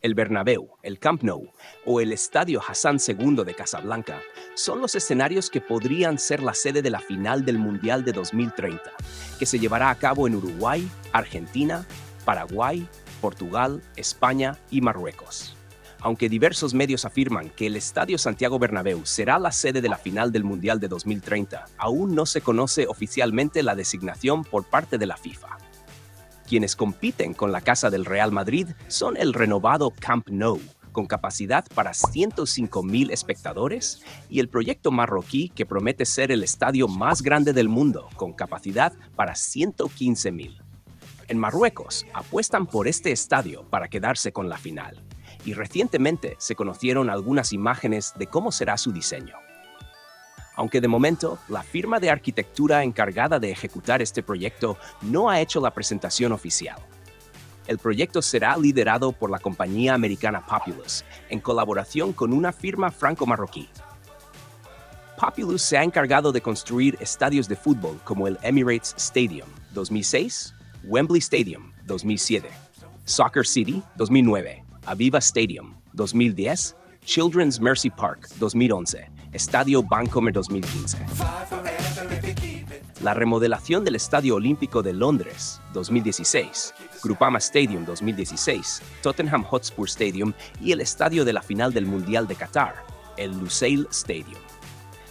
El Bernabéu, el Camp Nou o el Estadio Hassan II de Casablanca son los escenarios que podrían ser la sede de la final del Mundial de 2030, que se llevará a cabo en Uruguay, Argentina, Paraguay, Portugal, España y Marruecos. Aunque diversos medios afirman que el Estadio Santiago Bernabéu será la sede de la final del Mundial de 2030, aún no se conoce oficialmente la designación por parte de la FIFA. Quienes compiten con la Casa del Real Madrid son el renovado Camp Nou, con capacidad para 105.000 espectadores, y el proyecto marroquí que promete ser el estadio más grande del mundo, con capacidad para 115.000. En Marruecos apuestan por este estadio para quedarse con la final, y recientemente se conocieron algunas imágenes de cómo será su diseño. Aunque de momento, la firma de arquitectura encargada de ejecutar este proyecto no ha hecho la presentación oficial. El proyecto será liderado por la compañía americana Populous, en colaboración con una firma franco-marroquí. Populous se ha encargado de construir estadios de fútbol como el Emirates Stadium 2006, Wembley Stadium 2007, Soccer City 2009, Aviva Stadium 2010, Children's Mercy Park 2011, Estadio Bancomer 2015. La remodelación del Estadio Olímpico de Londres 2016, Groupama Stadium 2016, Tottenham Hotspur Stadium y el estadio de la final del Mundial de Qatar, el Lusail Stadium.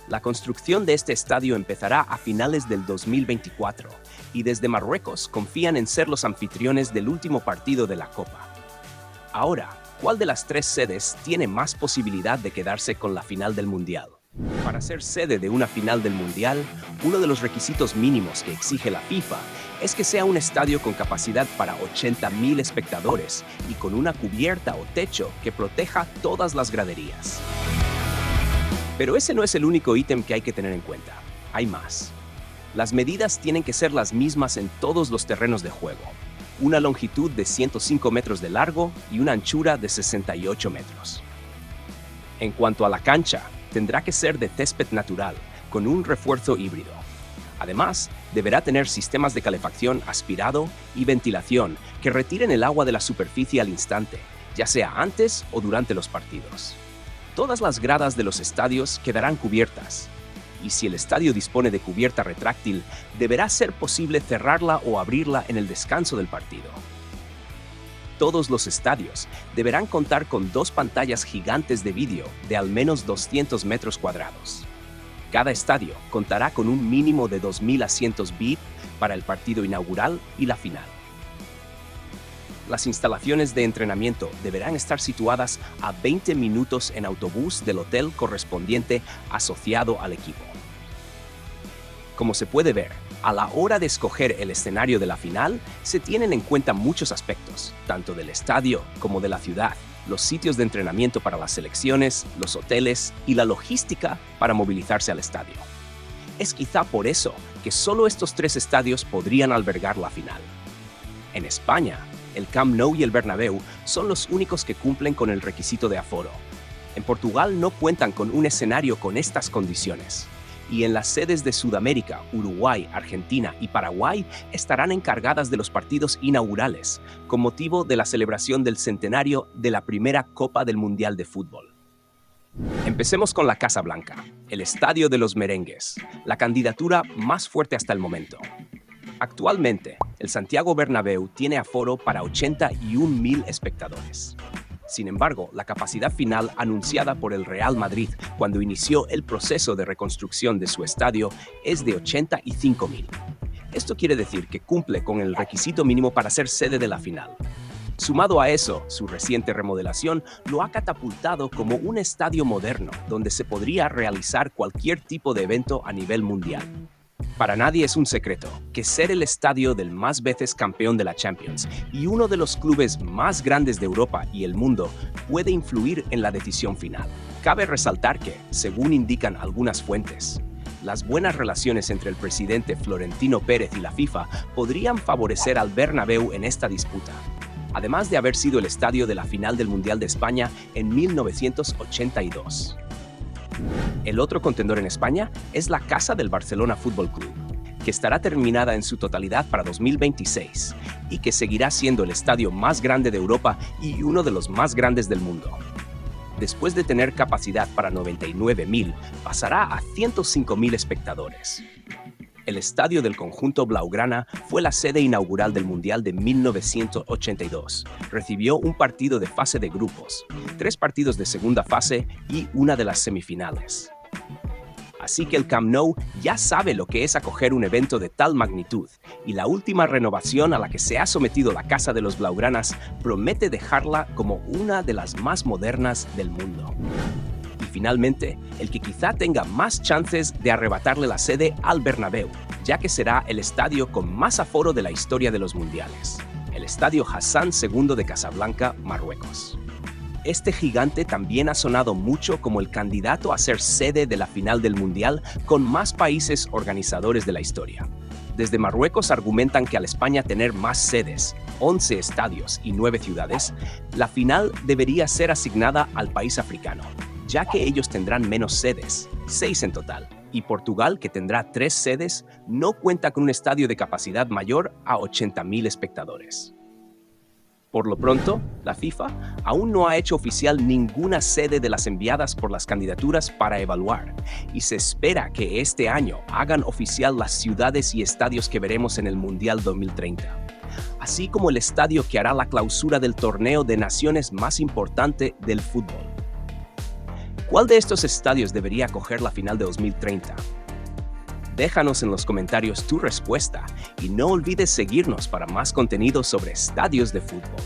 La construcción de este estadio empezará a finales del 2024 y desde Marruecos confían en ser los anfitriones del último partido de la Copa. Ahora, ¿cuál de las tres sedes tiene más posibilidad de quedarse con la final del Mundial? Para ser sede de una final del Mundial, uno de los requisitos mínimos que exige la FIFA es que sea un estadio con capacidad para 80.000 espectadores y con una cubierta o techo que proteja todas las graderías. Pero ese no es el único ítem que hay que tener en cuenta. Hay más. Las medidas tienen que ser las mismas en todos los terrenos de juego. Una longitud de 105 metros de largo y una anchura de 68 metros. En cuanto a la cancha, tendrá que ser de césped natural, con un refuerzo híbrido. Además, deberá tener sistemas de calefacción aspirado y ventilación que retiren el agua de la superficie al instante, ya sea antes o durante los partidos. Todas las gradas de los estadios quedarán cubiertas, y si el estadio dispone de cubierta retráctil, deberá ser posible cerrarla o abrirla en el descanso del partido. Todos los estadios deberán contar con 2 pantallas gigantes de vídeo de al menos 200 metros cuadrados. Cada estadio contará con un mínimo de 2.000 asientos VIP para el partido inaugural y la final. Las instalaciones de entrenamiento deberán estar situadas a 20 minutos en autobús del hotel correspondiente asociado al equipo. Como se puede ver, a la hora de escoger el escenario de la final, se tienen en cuenta muchos aspectos, tanto del estadio como de la ciudad, los sitios de entrenamiento para las selecciones, los hoteles y la logística para movilizarse al estadio. Es quizá por eso que solo estos 3 estadios podrían albergar la final. En España, el Camp Nou y el Bernabéu son los únicos que cumplen con el requisito de aforo. En Portugal no cuentan con un escenario con estas condiciones. Y en las sedes de Sudamérica, Uruguay, Argentina y Paraguay estarán encargadas de los partidos inaugurales, con motivo de la celebración del centenario de la primera Copa del Mundial de Fútbol. Empecemos con la Casa Blanca, el Estadio de los Merengues, la candidatura más fuerte hasta el momento. Actualmente, el Santiago Bernabéu tiene aforo para 81.000 espectadores. Sin embargo, la capacidad final anunciada por el Real Madrid cuando inició el proceso de reconstrucción de su estadio es de 85.000. Esto quiere decir que cumple con el requisito mínimo para ser sede de la final. Sumado a eso, su reciente remodelación lo ha catapultado como un estadio moderno donde se podría realizar cualquier tipo de evento a nivel mundial. Para nadie es un secreto que ser el estadio del más veces campeón de la Champions y uno de los clubes más grandes de Europa y el mundo puede influir en la decisión final. Cabe resaltar que, según indican algunas fuentes, las buenas relaciones entre el presidente Florentino Pérez y la FIFA podrían favorecer al Bernabéu en esta disputa, además de haber sido el estadio de la final del Mundial de España en 1982. El otro contendor en España es la Casa del Barcelona Fútbol Club. que estará terminada en su totalidad para 2026 y que seguirá siendo el estadio más grande de Europa y uno de los más grandes del mundo. Después de tener capacidad para 99.000, pasará a 105.000 espectadores. El estadio del conjunto blaugrana fue la sede inaugural del Mundial de 1982. Recibió un partido de fase de grupos, 3 partidos de segunda fase y una de las semifinales. Así que el Camp Nou ya sabe lo que es acoger un evento de tal magnitud, y la última renovación a la que se ha sometido la Casa de los Blaugranas promete dejarla como una de las más modernas del mundo. Y finalmente, el que quizá tenga más chances de arrebatarle la sede al Bernabéu, ya que será el estadio con más aforo de la historia de los mundiales, el Estadio Hassan II de Casablanca, Marruecos. Este gigante también ha sonado mucho como el candidato a ser sede de la final del mundial con más países organizadores de la historia. Desde Marruecos argumentan que al España tener más sedes, 11 estadios y 9 ciudades, la final debería ser asignada al país africano, ya que ellos tendrán menos sedes, 6 en total, y Portugal, que tendrá 3 sedes, no cuenta con un estadio de capacidad mayor a 80.000 espectadores. Por lo pronto, la FIFA aún no ha hecho oficial ninguna sede de las enviadas por las candidaturas para evaluar, y se espera que este año hagan oficial las ciudades y estadios que veremos en el Mundial 2030, así como el estadio que hará la clausura del torneo de naciones más importante del fútbol. ¿Cuál de estos estadios debería acoger la final de 2030? Déjanos en los comentarios tu respuesta y no olvides seguirnos para más contenido sobre estadios de fútbol.